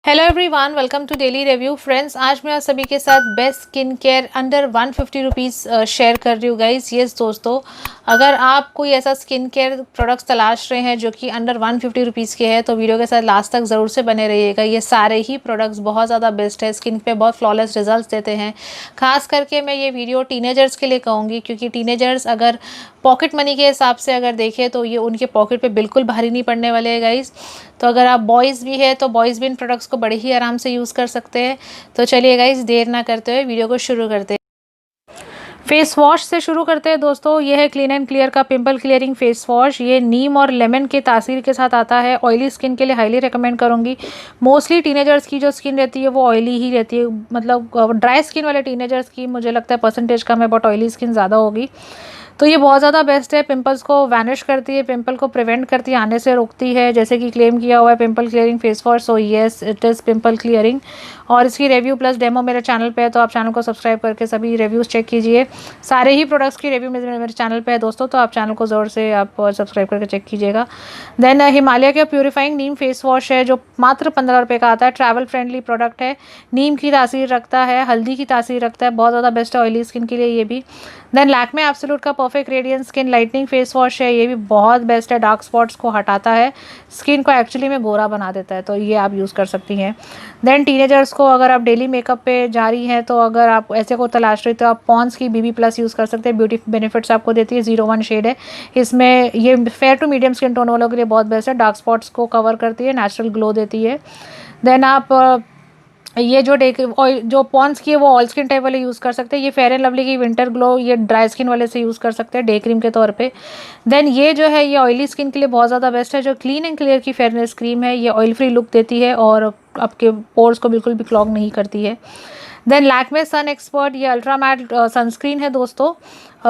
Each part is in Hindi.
Hello everyone, welcome to daily review. Friends, आज मैं आप सभी के साथ best skin care under 150 rupees share कर रही हूँ गाइस। यस दोस्तों, अगर आप कोई ऐसा स्किन केयर प्रोडक्ट्स तलाश रहे हैं जो कि अंडर 150 रुपीज़ के हैं तो वीडियो के साथ लास्ट तक ज़रूर से बने रहिएगा। ये सारे ही प्रोडक्ट्स बहुत ज़्यादा बेस्ट है, स्किन पे बहुत फ्लॉलेस रिजल्ट्स देते हैं। खास करके मैं ये वीडियो टीनेजर्स के लिए कहूँगी, क्योंकि टीनेजर्स अगर पॉकेट मनी के हिसाब से अगर देखें तो ये उनके पॉकेट पे बिल्कुल भारी नहीं पड़ने वाले हैं गाइस। तो अगर आप बॉयज़ भी है तो बॉयज़ भी इन प्रोडक्ट्स को बड़े ही आराम से यूज़ कर सकते हैं। तो चलिए गाइस, देर ना करते हुए वीडियो को शुरू करते हैं। फेस वॉश से शुरू करते हैं दोस्तों। ये है क्लीन एंड क्लियर का पिंपल क्लियरिंग फेस वॉश। ये नीम और लेमन के तासीर के साथ आता है। ऑयली स्किन के लिए हाईली रिकमेंड करूँगी। मोस्टली टीनेजर्स की जो स्किन रहती है वो ऑयली ही रहती है, मतलब ड्राई स्किन वाले टीनेजर्स की मुझे लगता है परसेंटेज कम है, बट ऑयली स्किन ज़्यादा होगी। तो ये बहुत ज़्यादा बेस्ट है। पिंपल्स को वैनिश करती है, पिंपल को प्रिवेंट करती है, आने से रोकती है, जैसे कि क्लेम किया हुआ है pimple clearing face wash. So yes, it is pimple clearing. और इसकी रिव्यू प्लस डेमो मेरे चैनल पे है, तो आप चैनल को सब्सक्राइब करके सभी रिव्यूज़ चेक कीजिए। सारे ही प्रोडक्ट्स की रिव्यू मेरे चैनल पे है दोस्तों, तो आप चैनल को ज़ोर से आप सब्सक्राइब करके चेक कीजिएगा। देन हिमालय का प्यूरीफाइंग नीम फेस वॉश है, जो मात्र 15 रुपये का आता है। ट्रैवल फ्रेंडली प्रोडक्ट है, नीम की तासीर रखता है, हल्दी की तासीर रखता है, बहुत ज़्यादा बेस्ट है ऑयली स्किन के लिए ये भी। देन लैक्मे एब्सोल्यूट का perfect radiant skin lightening face wash है, ये भी बहुत बेस्ट है। डार्क स्पॉट्स को हटाता है, स्किन को एक्चुअली में गोरा बना देता है, तो ये आप यूज़ कर सकती हैं। देन टीनेजर्स को अगर आप डेली मेकअप पे जा रही हैं तो अगर आप ऐसे को तलाश रही तो आप पॉन्स की बीबी प्लस यूज़ कर सकते हैं। ब्यूटी बेनिफिट्स आपको देती है। 01 शेड है इसमें। ये fair to medium skin tone वालों के लिए बहुत बेस्ट है। डार्क स्पॉट्स को कवर करती है, नेचुरल ग्लो देती है। देन आप ये जो डे ऑयल जो पॉन्स की है वो ऑयल स्किन टाइप वाले यूज़ कर सकते हैं। ये फेयर एंड लवली की विंटर ग्लो, ये ड्राई स्किन वाले से यूज़ कर सकते हैं डे क्रीम के तौर पे। देन ये जो है ये ऑयली स्किन के लिए बहुत ज़्यादा बेस्ट है। जो क्लीन एंड क्लियर की फेयरनेस क्रीम है, ये ऑयल फ्री लुक देती है और आपके पोर्स को बिल्कुल भी क्लॉग नहीं करती है। देन लैक्मे सन एक्सपर्ट, ये अल्ट्रा मैट सनस्क्रीन है दोस्तों।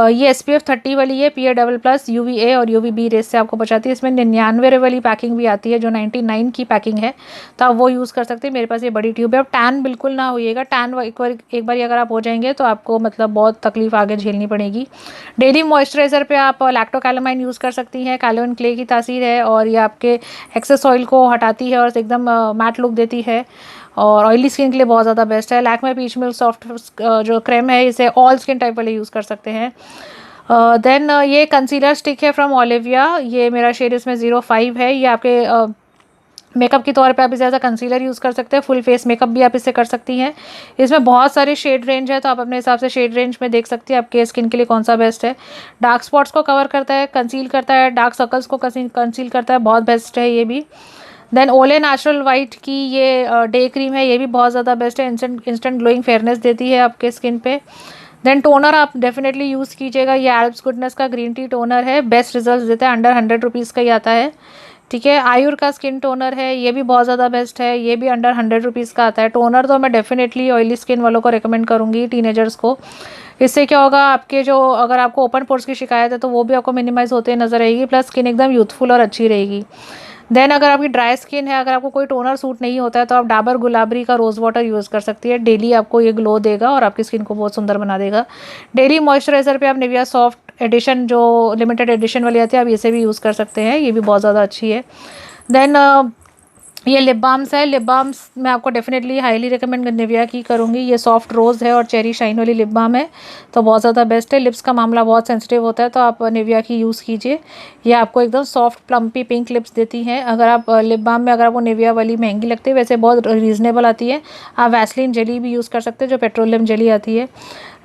ये SPF 30 वाली है, PA डबल प्लस UVA और UVB रेस से आपको बचाती है। इसमें 99 वाली पैकिंग भी आती है, जो 99 की पैकिंग है, तो आप वो यूज़ कर सकते हैं। मेरे पास ये बड़ी ट्यूब है। अब टैन बिल्कुल ना होइएगा। टैन एक बार अगर आप हो जाएंगे तो आपको मतलब बहुत तकलीफ आगे झेलनी पड़ेगी। डेली मॉइस्चराइज़र पे आप लैक्टोकैलामाइन यूज़ कर सकती हैं। कैलोन क्ले की तासीर है और ये आपके एक्सेस ऑयल को हटाती है और एकदम मैट लुक देती है, और ऑयली स्किन के लिए बहुत ज़्यादा बेस्ट है। लैक्मे पीच मिल्क सॉफ्ट जो क्रीम है, इसे ऑल स्किन टाइप वाले यूज़ कर सकते हैं। देन ये कंसीलर स्टिक है फ्रॉम ओलिविया। ये मेरा शेड इसमें 05 है। ये आपके मेकअप के तौर पे आप इसे एज अ कंसीलर यूज़ कर सकते हैं। फुल फेस मेकअप भी आप इससे कर सकती हैं। इसमें बहुत सारे शेड रेंज है, तो आप अपने हिसाब से शेड रेंज में देख सकती हैं आपके स्किन के लिए कौन सा बेस्ट है। डार्क स्पॉट्स को कवर करता है, कंसील करता है, डार्क सर्कल्स को कंसील करता है, बहुत बेस्ट है ये भी। देन ओले नेचुरल वाइट की ये डे क्रीम है, ये भी बहुत ज़्यादा बेस्ट है। इंस्टेंट ग्लोइंग फेयरनेस देती है आपके स्किन पे। देन टोनर आप डेफिनेटली यूज़ कीजिएगा। ये एल्प्स गुडनेस का ग्रीन टी टोनर है, बेस्ट रिजल्ट देता है। अंडर 100 रुपीज़ का ही आता है, ठीक है। आयुर का स्किन टोनर है, ये भी बहुत ज़्यादा बेस्ट है। ये भी अंडर 100 रुपीज़ का आता है। टोनर तो मैं डेफिनेटली ऑयली स्किन वालों को रिकमेंड करूँगी, टीनेजर्स को। इससे क्या होगा, आपके जो अगर आपको ओपन पोर्स की शिकायत है तो वो भी आपको मिनिमाइज होते नजर आएगी, प्लस स्किन एकदम यूथफुल और अच्छी रहेगी। देन अगर आपकी ड्राई स्किन है, अगर आपको कोई टोनर सूट नहीं होता है तो आप डाबर गुलाबरी का रोज़ वाटर यूज़ कर सकती है। डेली आपको ये ग्लो देगा और आपकी स्किन को बहुत सुंदर बना देगा। डेली मॉइस्चराइज़र पे आप निविया सॉफ्ट एडिशन जो लिमिटेड एडिशन वाली आती है, आप इसे भी यूज़ कर सकते हैं। ये भी बहुत ज़्यादा अच्छी है। देन ये लिप बाम्स है। लिप बाम्स मैं आपको डेफिनेटली हाईली रिकमेंड निविया की करूँगी। ये सॉफ्ट रोज़ है और चेरी शाइन वाली लिप बाम है, तो बहुत ज़्यादा बेस्ट है। लिप्स का मामला बहुत सेंसिटिव होता है, तो आप निविया की यूज़ कीजिए। ये आपको एकदम सॉफ्ट प्लम्पी पिंक लिप्स देती हैं। अगर आप लिप बाम में अगर आपको निविया वाली महंगी लगती है, वैसे बहुत रीज़नेबल आती है, आप वैसलीन जेली भी यूज़ कर सकते हैं, जो पेट्रोलियम जेली आती है।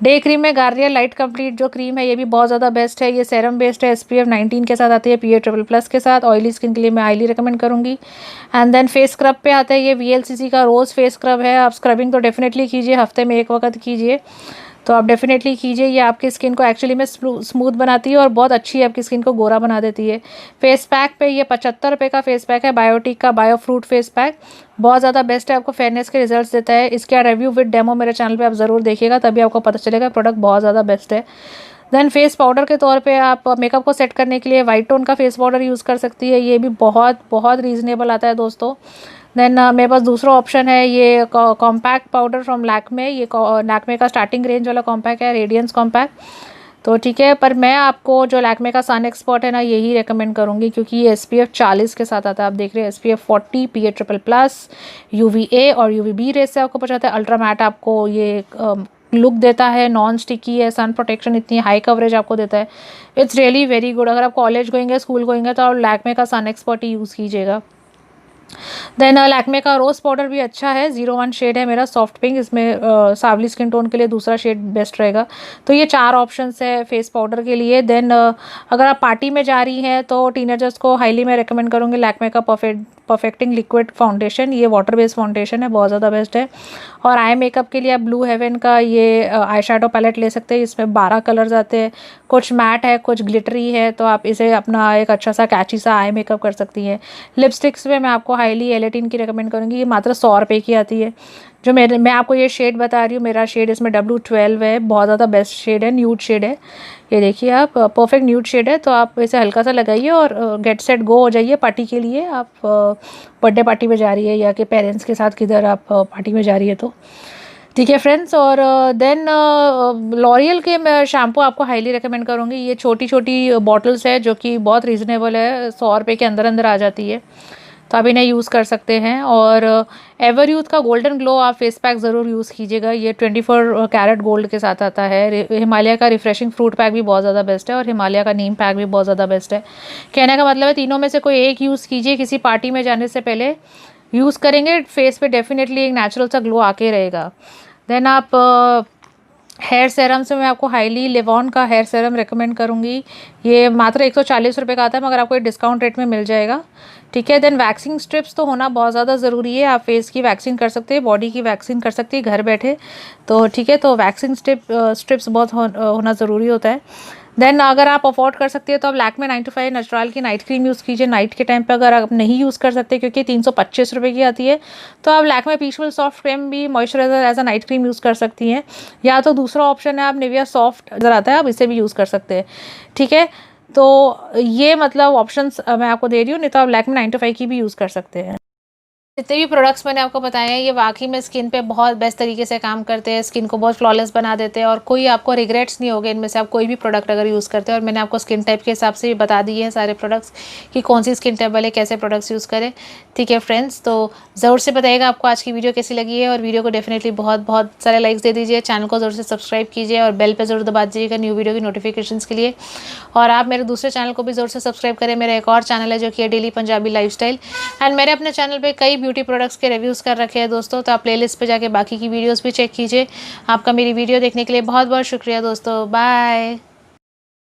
डे क्रीम में गार्नियर लाइट कंप्लीट जो क्रीम है, ये भी बहुत ज़्यादा बेस्ट है। ये सेरम बेस्ड है, SPF 19 के साथ आती है, PA ट्रिपल प्लस के साथ। ऑयली स्किन के लिए मैं हाईली रिकमेंड करूँगी। एंड देन फेस स्क्रब पे आता है, ये VLCC का रोज़ फेस स्क्रब है। आप स्क्रबिंग तो डेफिनेटली कीजिए, हफ्ते में एक वक्त कीजिए, तो आप डेफिनेटली कीजिए। ये आपकी स्किन को एक्चुअली में स्मूथ बनाती है और बहुत अच्छी आपकी स्किन को गोरा बना देती है। फेस पैक पे ये 75 रुपये का फेस पैक है, बायोटिक का बायो फ्रूट फेस पैक, बहुत ज़्यादा बेस्ट है, आपको फेयरनेस के रिजल्ट्स देता है। इसका रिव्यू विद डेमो मेरे चैनल पे आप ज़रूर देखिएगा, तभी आपको पता चलेगा प्रोडक्ट बहुत ज़्यादा बेस्ट है। देन फेस पाउडर के तौर पे आप मेकअप को सेट करने के लिए वाइट टोन का फेस पाउडर यूज़ कर सकती है। ये भी बहुत बहुत रीज़नेबल आता है दोस्तों। देन मेरे पास दूसरा ऑप्शन है, ये कॉम्पैक्ट पाउडर फ्रॉम लैक्मे। ये लैक्मे का स्टार्टिंग रेंज वाला कॉम्पैक्ट है, रेडियंस कॉम्पैक्ट। तो ठीक है, पर मैं आपको जो लैक्मे का सन एक्सपर्ट है ना यही रेकमेंड करूँगी, क्योंकि ये SPF 40 के साथ आता है। आप देख रहे हैं SPF 40 PA++, UVA और UVB रेस से आपको बचाता है। अल्ट्रा मैट आपको ये लुक देता है, नॉन स्टिकी है, सन प्रोटेक्शन इतनी हाई कवरेज आपको देता है। It's really very good. अगर आप कॉलेज गोइंगे, स्कूल गोइंगे तो आप लैक्मे का सन एक्सपर्ट ही यूज़ कीजिएगा। देन लैक्मे का रोज़ पाउडर भी अच्छा है, 01 शेड है मेरा, सॉफ्ट पिंक। इसमें सावली स्किन टोन के लिए दूसरा शेड बेस्ट रहेगा। तो ये 4 ऑप्शंस है फेस पाउडर के लिए। देन अगर आप पार्टी में जा रही हैं तो टीनेजर्स को हाईली मैं रेकमेंड करूँगी लैक्मे का परफेक्टिंग लिक्विड फाउंडेशन। ये वाटर बेस्ड फाउंडेशन है, बहुत ज़्यादा बेस्ट है। और आई मेकअप के लिए आप ब्लू हेवन का ये आई शेडो पैलेट ले सकते हैं। इसमें 12 कलर्स आते हैं, कुछ मैट है, कुछ ग्लिटरी है, तो आप इसे अपना एक अच्छा सा कैची सा आई मेकअप कर सकती हैं। लिपस्टिक्स में मैं आपको हाईली एलेटिन की रेकमेंड करूँगी, ये मात्र 100 रुपये की आती है। जो मैं आपको ये शेड बता रही हूँ, मेरा शेड इसमें W12 है, बहुत ज़्यादा बेस्ट शेड है, न्यूड शेड है। ये देखिए आप, परफेक्ट न्यूड शेड है। तो आप इसे हल्का सा लगाइए और गेट सेट गो हो जाइए पार्टी के लिए। आप बर्थडे पार्टी में जा रही है या कि पेरेंट्स के साथ किधर आप पार्टी में जा रही है तो ठीक है फ्रेंड्स। और देन लॉरियल के मैं शैम्पू आपको हाईली रिकमेंड करूँगी। ये छोटी छोटी बॉटल्स है जो कि बहुत रीज़नेबल है, 100 रुपये के अंदर अंदर आ जाती है, तो आप इन्हें यूज़ कर सकते हैं। और एवर यूथ का गोल्डन ग्लो आप फेस पैक ज़रूर यूज़ कीजिएगा, ये 24 कैरेट गोल्ड के साथ आता है। हिमालय का रिफ्रेशिंग फ्रूट पैक भी बहुत ज़्यादा बेस्ट है और हिमालय का नीम पैक भी बहुत ज़्यादा बेस्ट है। कहने का मतलब है तीनों में से कोई एक यूज़ कीजिए, किसी पार्टी में जाने से पहले यूज़ करेंगे, फेस पे डेफिनेटली एक नेचुरल सा ग्लो आके रहेगा। देन आप हेयर सेरम से मैं आपको हाईली लिवॉन का हेयर सेरम रेकमेंड करूँगी। ये मात्र 140 रुपये का आता है, मगर आपको एक डिस्काउंट रेट में मिल जाएगा, ठीक है। देन वैक्सिंग स्ट्रिप्स तो होना बहुत ज़्यादा ज़रूरी है। आप फेस की वैक्सिंग कर सकते हैं, बॉडी की वैक्सिंग कर सकती है घर बैठे, तो ठीक है। तो वैक्सिंग स्ट्रिप्स बहुत होना ज़रूरी होता है। देन अगर आप अफोर्ड कर सकते हैं तो आप लैक्मे 9to5 नेचुरल की नाइट क्रीम यूज़ कीजिए नाइट के टाइम पे। अगर आप नहीं यूज़ कर सकते क्योंकि 325 रुपये की आती है, तो आप लैक्मे पीसफुल सॉफ्ट क्रीम भी moisturiser as a night cream use कर सकती हैं। या तो दूसरा ऑप्शन है, आप निविया सॉफ्ट नज़र आता है, आप इसे भी यूज़ कर सकते हैं, ठीक है। तो ये मतलब ऑप्शंस मैं आपको दे रही हूँ, नहीं तो आप लैक्मे 9to5 की भी यूज़ कर सकते हैं। जितने भी प्रोडक्ट्स मैंने आपको बताए हैं ये वाकई में स्किन पे बहुत बेस्ट तरीके से काम करते हैं, स्किन को बहुत फ्लॉलेस बना देते हैं और कोई आपको रिग्रेट्स नहीं होगे इनमें से आप कोई भी प्रोडक्ट अगर यूज़ करते हैं। और मैंने आपको स्किन टाइप के हिसाब से बता दिए हैं सारे प्रोडक्ट्स कि कौन सी स्किन टाइप वाले कैसे प्रोडक्ट्स यूज़ करें, ठीक है फ्रेंड्स। तो ज़रूर से बताइएगा आपको आज की वीडियो कैसी लगी है और वीडियो को डेफिनेटली बहुत बहुत सारे लाइक्स दे दीजिए, चैनल को ज़रूर से सब्सक्राइब कीजिए और बेल पर ज़रूर दबा दीजिएगा न्यू वीडियो की नोटिफिकेशन के लिए। और आप मेरे दूसरे चैनल को भी ज़रूर से सब्सक्राइब करें, मेरा एक और चैनल है जो कि है डेली पंजाबी लाइफस्टाइल। एंड मेरे अपने चैनल पे कई ब्यूटी प्रोडक्ट्स के रिव्यूज़ कर रखे हैं दोस्तों, तो आप प्लेलिस्ट पे जाके बाकी की वीडियोस भी चेक कीजिए। आपका मेरी वीडियो देखने के लिए बहुत बहुत शुक्रिया दोस्तों, बाय।